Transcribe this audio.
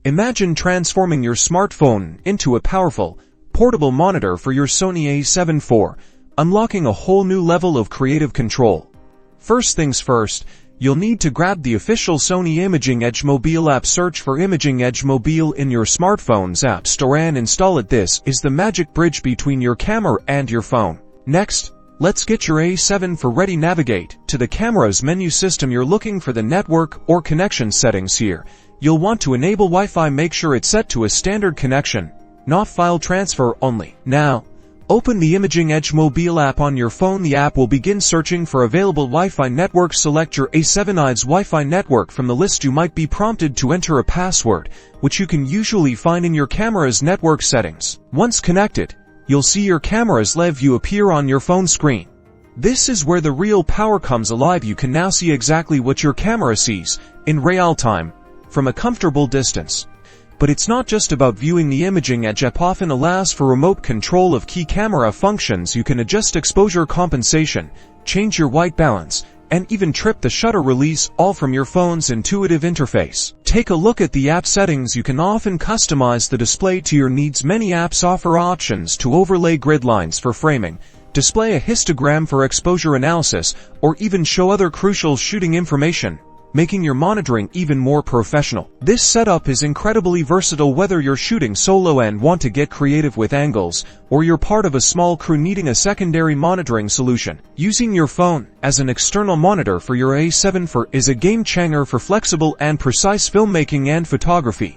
Imagine transforming your smartphone into a powerful, portable monitor for your Sony a7 IV, unlocking a whole new level of creative control. First things first, you'll need to grab the official Sony Imaging Edge Mobile app. Search for Imaging Edge Mobile in your smartphone's app store and install it. This is the magic bridge between your camera and your phone. Next, let's get your A7 IV ready. Navigate to the camera's menu. System, you're looking for the network or connection settings here. You'll want to enable Wi-Fi. Make sure it's set to a standard connection, not file transfer only. Now, open the Imaging Edge Mobile app on your phone. The app will begin searching for available Wi-Fi networks. Select your A7I's Wi-Fi network from the list. You might be prompted to enter a password, which you can usually find in your camera's network settings. Once connected, you'll see your camera's live view appear on your phone screen. This is where the real power comes alive. You can now see exactly what your camera sees, in real time, from a comfortable distance. But it's not just about viewing. The Imaging Edge app often allows for remote control of key camera functions. You can adjust exposure compensation, change your white balance, and even trip the shutter release, all from your phone's intuitive interface. Take a look at the app settings. You can often customize the display to your needs. Many apps offer options to overlay grid lines for framing, display a histogram for exposure analysis, or even show other crucial shooting information, making your monitoring even more professional. This setup is incredibly versatile, whether you're shooting solo and want to get creative with angles, or you're part of a small crew needing a secondary monitoring solution. Using your phone as an external monitor for your A7 IV is a game changer for flexible and precise filmmaking and photography.